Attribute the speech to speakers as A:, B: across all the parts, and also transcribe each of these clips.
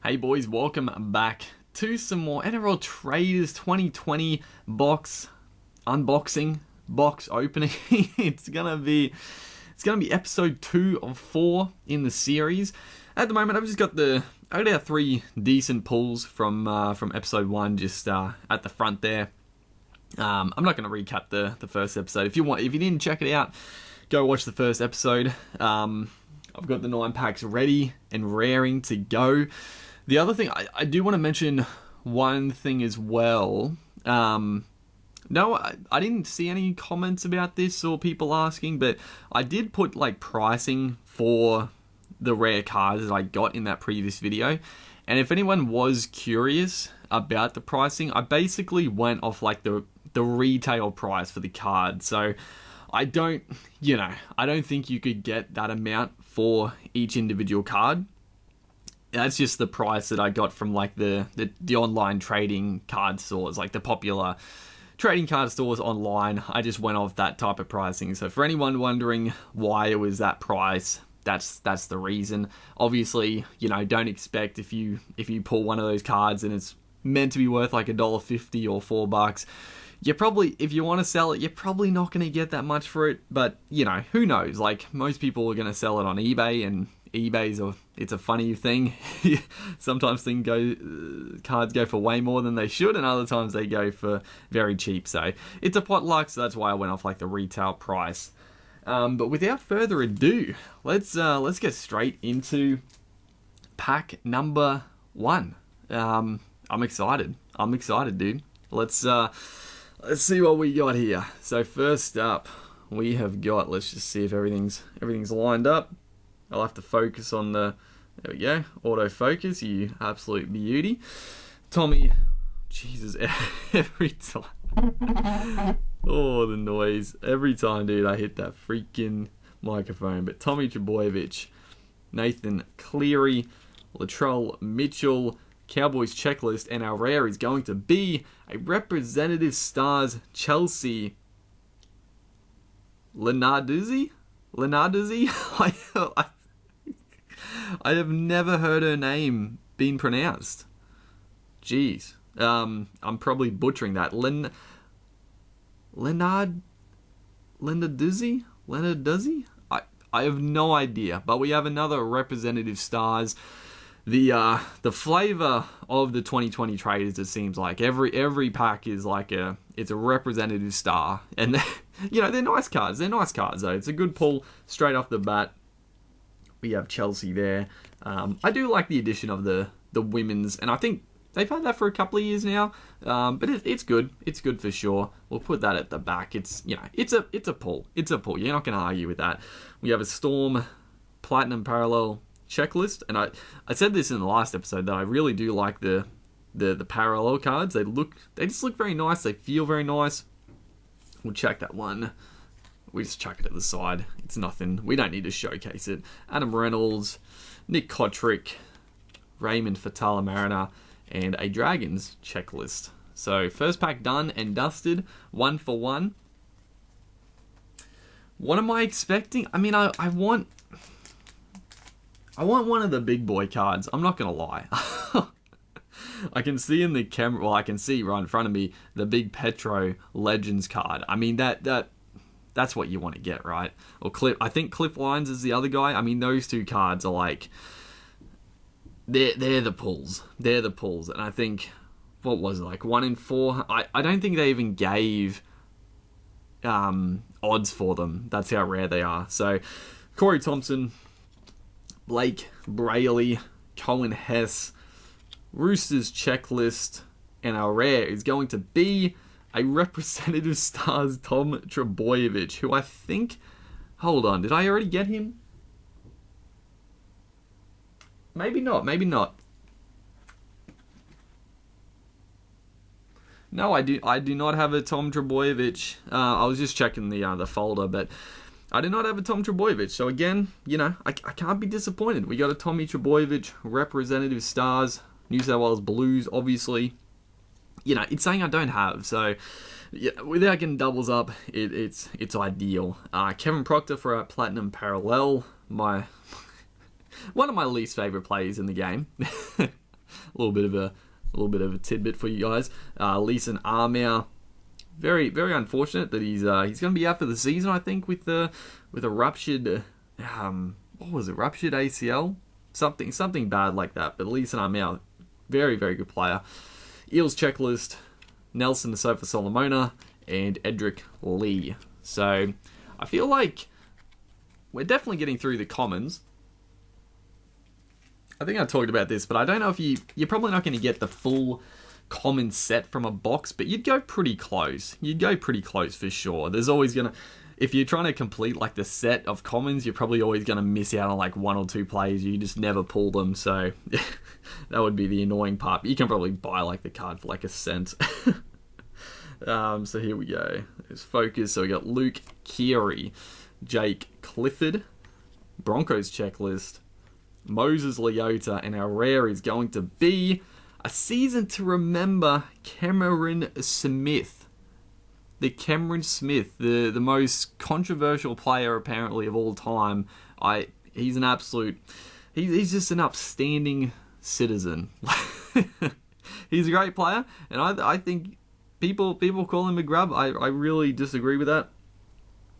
A: Hey boys, welcome back to some more NRL Traders 2020 box unboxing, box opening. It's gonna be episode 2 of 4 in the series. At the moment, I got our 3 decent pulls from episode 1 just at the front there. I'm not going to recap the first episode. If you didn't check it out, go watch the first episode. I've got the 9 packs ready and raring to go. The other thing, I do want to mention one thing as well. No, I didn't see any comments about this or people asking, but I did put pricing for the rare cards that I got in that previous video. And if anyone was curious about the pricing, I basically went off the retail price for the card. So I don't think you could get that amount for each individual card. That's just the price that I got from the online trading card stores, the popular trading card stores online. I just went off that type of pricing. So for anyone wondering why it was that price, that's the reason. Obviously, don't expect if you pull one of those cards and it's meant to be worth $1.50 or $4, you're probably, if you want to sell it, you're probably not going to get that much for it. But who knows? Most people are going to sell it on eBay, and it's a funny thing. Sometimes cards go for way more than they should, and other times they go for very cheap. So it's a pot luck. So that's why I went off the retail price. But without further ado, let's get straight into pack number 1. I'm excited, dude. Let's see what we got here. So first up, we have got. Let's just see if everything's lined up. I'll have to focus on there we go, autofocus, you absolute beauty. Tommy, Jesus, every time. Oh, the noise. Every time, dude, I hit that freaking microphone. But Tommy Trbojevic, Nathan Cleary, Latrell Mitchell, Cowboys checklist, and our rare is going to be a Representative Stars Chelsea Lenarduzzi? I have never heard her name being pronounced. Jeez. I'm probably butchering that. Lenarduzzi? I have no idea. But we have another Representative Stars. The flavor of the 2020 traders, it seems like every pack is it's a representative star, and they're nice cards. They're nice cards though. It's a good pull straight off the bat. We have Chelsea there. I do like the addition of the women's, and I think they've had that for a couple of years now. But it's good. It's good for sure. We'll put that at the back. It's it's a pull. It's a pull. You're not going to argue with that. We have a Storm Platinum Parallel checklist, and I said this in the last episode that I really do like the parallel cards. They just look very nice. They feel very nice. We'll check that one. We just chuck it at the side. It's nothing. We don't need to showcase it. Adam Reynolds, Nick Kotrick, Raymond Fatala Mariner, and a Dragons checklist. So first pack done and dusted. 1 for 1. What am I expecting? I mean, I want one of the big boy cards. I'm not going to lie. I can see in the camera, well, I can see right in front of me, the big Petro Legends card. I mean, that's what you want to get, right? Or I think Cliff Lines is the other guy. I mean, those two cards are they're the pulls. They're the pulls. And I think, what was it, 1 in 4? I don't think they even gave odds for them. That's how rare they are. So, Corey Thompson, Blake Brayley, Cohen Hess, Roosters checklist, and our rare is going to be a Representative Stars Tom Trbojevic, who I think... Hold on, did I already get him? Maybe not. No, I do not have a Tom Trbojevic. I was just checking the folder, but I do not have a Tom Trbojevic. So again, I can't be disappointed. We got a Tommy Trbojevic, Representative Stars, New South Wales Blues, obviously. It's saying I don't have. So without getting doubles up, it's ideal. Kevin Proctor for our Platinum Parallel, one of my least favorite players in the game. a tidbit for you guys. Leeson Armour, very very unfortunate that he's going to be out for the season. I think with a ruptured what was it, ruptured ACL, something bad like that. But Leeson Armour, very very good player. Eels checklist: Nelson the Sofa Solomona and Edric Lee. So I feel like we're definitely getting through the commons. I think I talked about this, but I don't know if you're probably not going to get the full common set from a box, but you'd go pretty close. You'd go pretty close for sure. There's always going to, if you're trying to complete like the set of commons, you're probably always going to miss out on like one or two players. You just never pull them, so that would be the annoying part. But you can probably buy like the card for like a cent. So here we go. There's focus. So we got Luke Keary, Jake Clifford, Broncos checklist, Moses Leota, and our rare is going to be a season to remember, Cameron Smith. The Cameron Smith, the most controversial player apparently of all time. He's an absolute, he's just an upstanding citizen. He's a great player, and I think people call him a grub. I really disagree with that.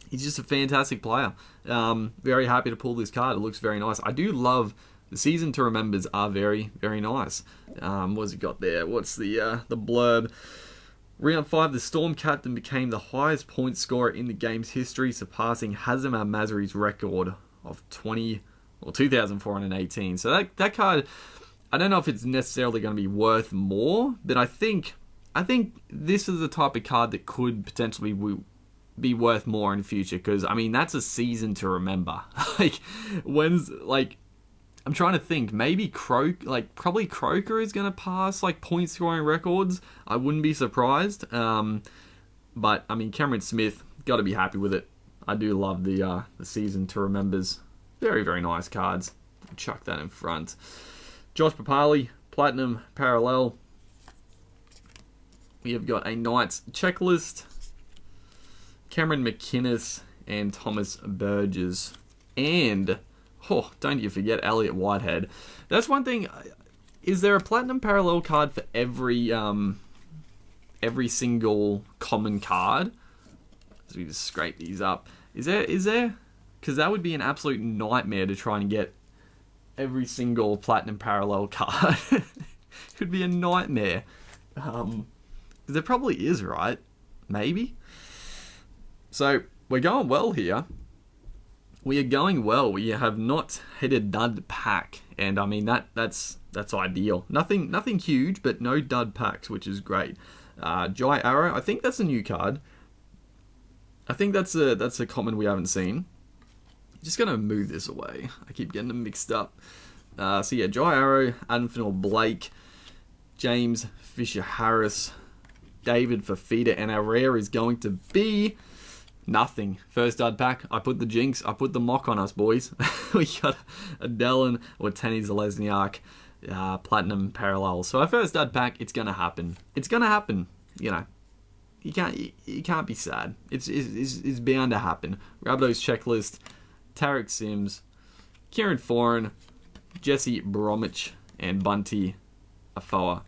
A: He's just a fantastic player. Very happy to pull this card. It looks very nice. I do love the season to remembers are very, very nice. What's it got there? What's the blurb? Round 5, the Storm captain became the highest point scorer in the game's history, surpassing Hazem Al-Masri's record of 2,418. So that card, I don't know if it's necessarily going to be worth more, but I think this is the type of card that could potentially be worth more in the future, because I mean that's a season to remember. I'm trying to think, maybe probably Croker is going to pass like point scoring records. I wouldn't be surprised. But I mean Cameron Smith, got to be happy with it. I do love the season to remembers. Very very nice cards. Chuck that in front. Josh Papali, Platinum Parallel. We have got a Knights checklist, Cameron McInnes and Thomas Burgess. And, don't you forget Elliot Whitehead. That's one thing. Is there a Platinum Parallel card for every single common card? So we just scrape these up. Is there? Because that would be an absolute nightmare to try and get every single Platinum Parallel card. It would be a nightmare. There probably is, right? Maybe. So we're going well here. We are going well. We have not hit a dud pack, and I mean that's ideal. Nothing huge, but no dud packs, which is great. Jai Arrow, I think that's a new card. I think that's a common we haven't seen. Just gonna move this away. I keep getting them mixed up. So yeah, Jai Arrow, Adam Finnell Blake, James Fisher Harris, David Fafita, and our rare is going to be nothing. First dud pack. I put the jinx. I put the mock on us, boys. We got a Dallin or Tenny Zalesniak, Platinum Parallel. So our first dud pack. It's gonna happen. It's gonna happen. You know, you can't be sad. It's bound to happen. Rabbitoh's checklist. Tarek Sims, Kieran Foran, Jesse Bromwich, and Bunty Afoa.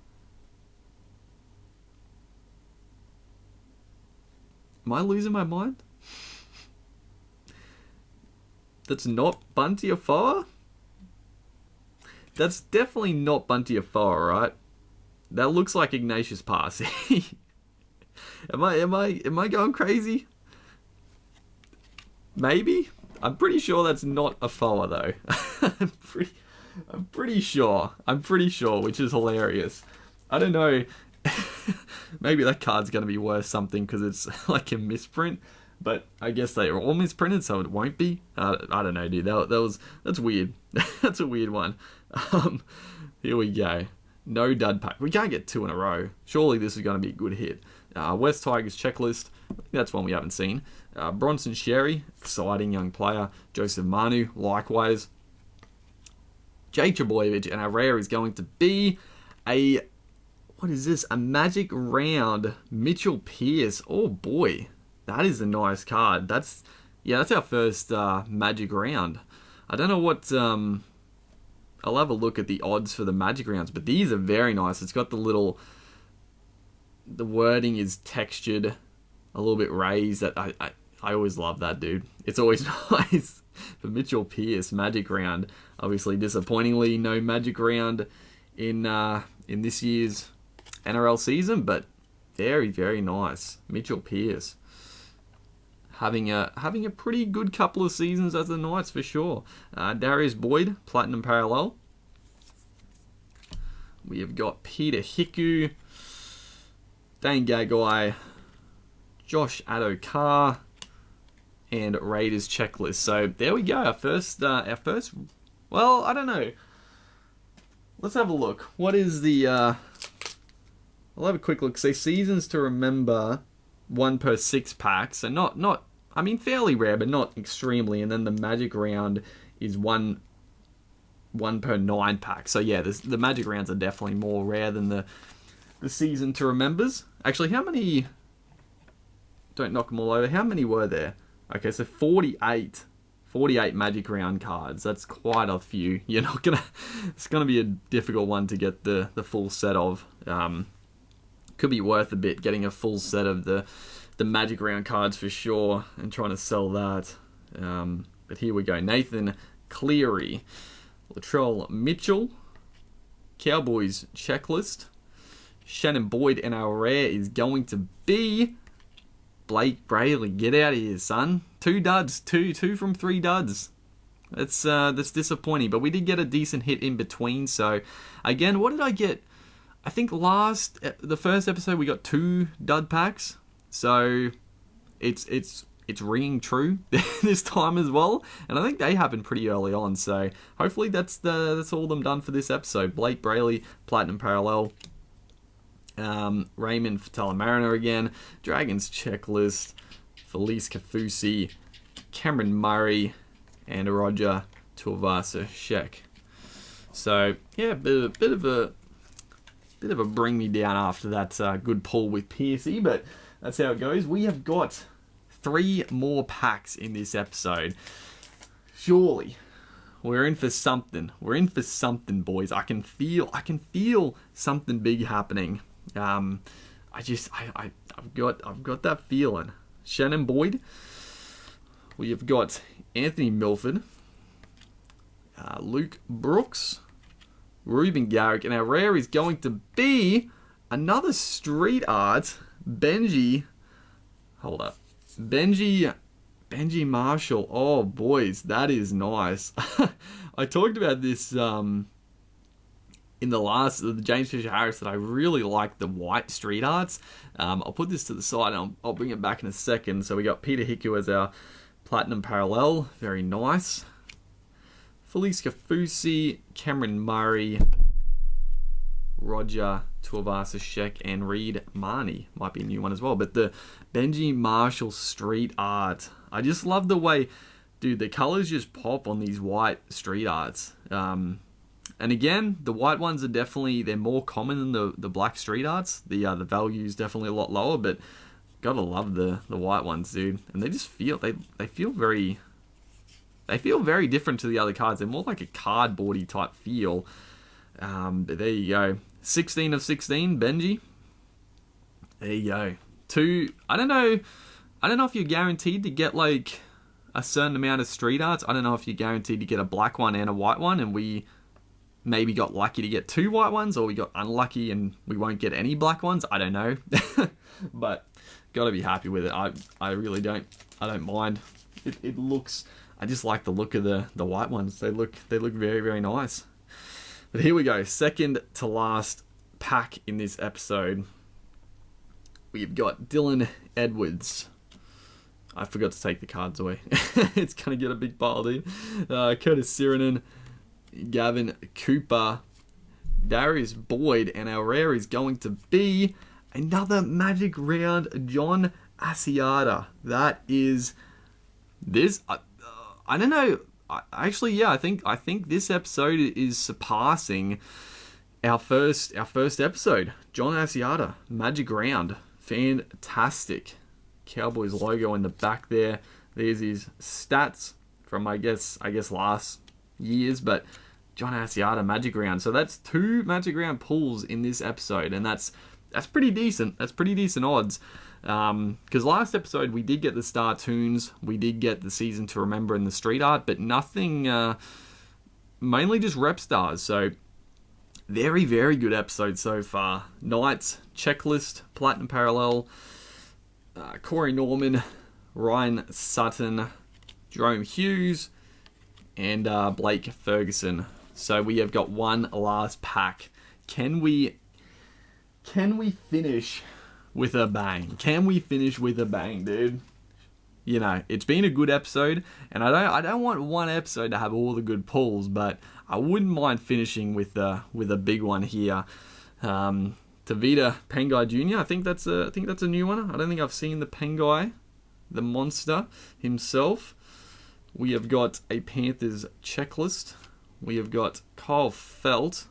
A: Am I losing my mind? That's not Bunty Afoa? That's definitely not Bunty Afoa, right? That looks like Ignatius Parsi. Am I going crazy? Maybe? I'm pretty sure that's not Afoa though. I'm pretty sure, which is hilarious. I don't know. Maybe that card's going to be worth something because it's like a misprint, but I guess they are all misprinted, so it won't be. I don't know, dude. That's weird. That's a weird one. Here we go. No dud pack. We can't get 2 in a row. Surely this is going to be a good hit. West Tigers checklist. That's one we haven't seen. Bronson Sherry, exciting young player. Joseph Manu, likewise. Jake Trbojevic, and our rare is going to be what is this? A Magic Round Mitchell Pearce. Oh boy, that is a nice card. That's our first Magic Round. I don't know what I'll have a look at the odds for the Magic rounds, but these are very nice. It's got the wording is textured, a little bit raised. That I always love that, dude. It's always nice. For Mitchell Pearce, Magic round. Obviously, disappointingly, no Magic round in this year's NRL season, but very, very nice. Mitchell Pearce having a pretty good couple of seasons as the Knights for sure. Darius Boyd, Platinum Parallel. We have got Peter Hiku, Dane Gagai, Josh Addo-Carr, and Raiders checklist. So there we go. Our first. Well, I don't know. Let's have a look. What is the? I'll have a quick look. Say seasons to remember, 1 per 6 packs. So not. I mean, fairly rare, but not extremely. And then the Magic round is one per 9 packs. So yeah, the Magic rounds are definitely more rare than the season to remembers. Actually, how many? Don't knock them all over. How many were there? Okay, so 48 Magic round cards. That's quite a few. You're not gonna. It's gonna be a difficult one to get the full set of. Could be worth a bit getting a full set of the Magic round cards for sure, and trying to sell that. But here we go. Nathan Cleary, Latrell Mitchell, Cowboys checklist. Shannon Boyd, and our rare is going to be Blake Brayley. Get out of here, son. 2 duds. Two from 3 duds. That's disappointing. But we did get a decent hit in between. So, again, what did I get? I think the first episode we got 2 dud packs. So, it's ringing true this time as well. And I think they happened pretty early on. So, hopefully that's all them done for this episode. Blake Brayley, Platinum Parallel. Raymond Fatala-Mariner again, Dragons checklist, Felice Kafusi, Cameron Murray, and Roger Tuivasa-Sheck. So yeah, bit of a bring me down after that good pull with Piercy, but that's how it goes. We have got 3 more packs in this episode. Surely we're in for something. We're in for something, boys. I can feel something big happening. I've got that feeling. Shannon Boyd. We have got Anthony Milford, Luke Brooks, Ruben Garrick, and our rare is going to be another street art Benji. Hold up, Benji Marshall. Oh boys, that is nice. I talked about this in the James Fisher Harris that I really like the white street arts. I'll put this to the side and I'll bring it back in a second. So we got Peter Hiku as our Platinum Parallel. Very nice. Felice Kafusi, Cameron Murray, Roger Tuivasa-Sheck, and Reed Marnie. Might be a new one as well. But the Benji Marshall street art. I just love the way, dude, the colors just pop on these white street arts. And again, the white ones are they're more common than the black street arts. The value is definitely a lot lower, but gotta love the white ones, dude. And they just feel they feel very different to the other cards. They're more like a cardboardy type feel. But there you go. 16 of 16, Benji. There you go. 2. I don't know if you're guaranteed to get like a certain amount of street arts. I don't know if you're guaranteed to get a black one and a white one, and we maybe got lucky to get 2 white ones, or we got unlucky and we won't get any black ones. I don't know. But gotta be happy with it. I really don't. I don't mind. It looks. I just like the look of the white ones. They look very, very nice. But here we go. Second to last pack in this episode. We've got Dylan Edwards. I forgot to take the cards away. It's gonna get a big pile, dude. Curtis Sirenen, Gavin Cooper, Darius Boyd, and our rare is going to be another Magic round John Asiata. That is this. I don't know. Actually, yeah, I think this episode is surpassing our first episode. John Asiata, Magic round, fantastic. Cowboys logo in the back there. There's his stats from I guess last years, but John Asiata Magic Round. So that's 2 Magic Round pulls in this episode, and that's pretty decent. That's pretty decent odds. Because last episode we did get the Star Tunes, we did get the Season to Remember and the Street Art, but nothing, mainly just rep stars. So very, very good episode so far. Knights, Checklist, Platinum Parallel, Corey Norman, Ryan Sutton, Jerome Hughes, and Blake Ferguson. So we have got one last pack. Can we finish with a bang? Can we finish with a bang, dude? You know, it's been a good episode, and I don't want one episode to have all the good pulls, but I wouldn't mind finishing with a big one here. Tavita Pengai Jr. I think that's a new one. I don't think I've seen the Pengai, the monster himself. We have got a Panthers checklist. We have got Kyle Felt,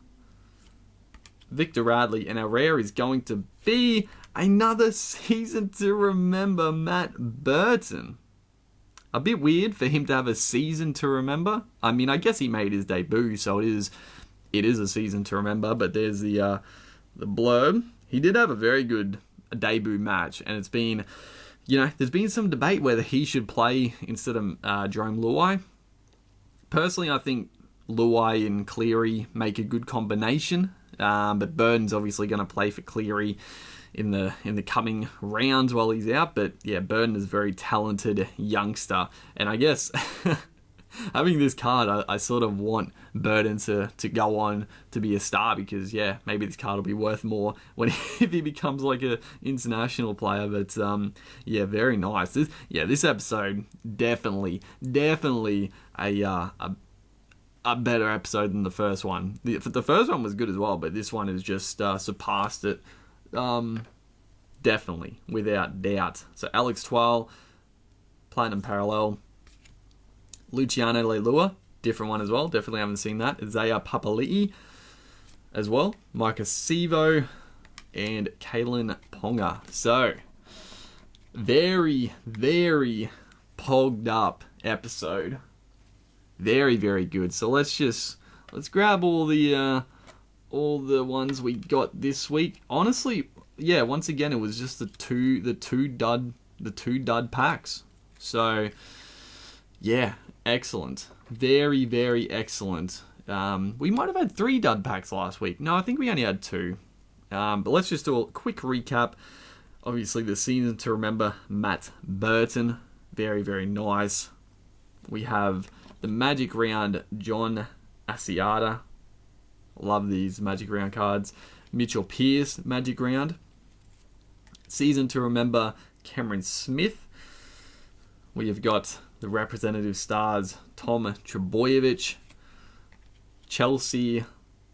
A: Victor Radley, and our rare is going to be another Season to Remember Matt Burton. A bit weird for him to have a Season to Remember. I mean, I guess he made his debut, so it is a Season to Remember. But there's the blurb. He did have a very good debut match, and it's been, there's been some debate whether he should play instead of Jerome Luai. Personally, I think Luai and Cleary make a good combination, but Burton's obviously going to play for Cleary in the coming rounds while he's out. But yeah, Burton is a very talented youngster, and I guess having this card, I sort of want Burton to go on to be a star, because yeah, maybe this card will be worth more if he becomes like a international player. But yeah, very nice. This episode definitely a better episode than the first one. The first one was good as well, but this one has just surpassed it. Definitely, without doubt. So Alex Twal, Platinum Parallel, Luciano Leilua, different one as well. Definitely haven't seen that. Zaya Papali'i as well. Micah Sevo and Kalen Ponga. So very, very pogged up episode. Very, very good. So let's grab all the ones we got this week. Honestly, yeah, once again, it was just the two dud packs. So yeah, excellent. Very, very excellent. We might have had 3 dud packs last week. No, I think we only had 2. But let's just do a quick recap. Obviously, the Season to Remember Matt Burton. Very, very nice. We have the Magic Round John Asiata. Love these Magic Round cards. Mitchell Pearce Magic Round. Season to Remember Cameron Smith. We have got the representative stars Tom Trebojevic, Chelsea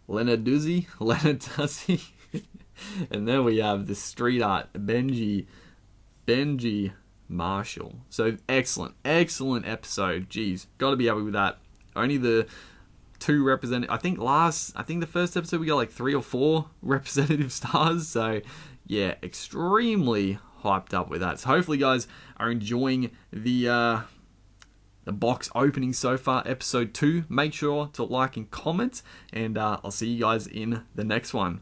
A: Lenarduzzi, and then we have the street art Benji Marshall. So excellent episode. Jeez, got to be happy with that. Only the 2 representative. I think the first episode we got like 3 or 4 representative stars. So yeah, extremely hyped up with that. So hopefully, guys are enjoying the box opening so far, episode 2. Make sure to like and comment, and I'll see you guys in the next one.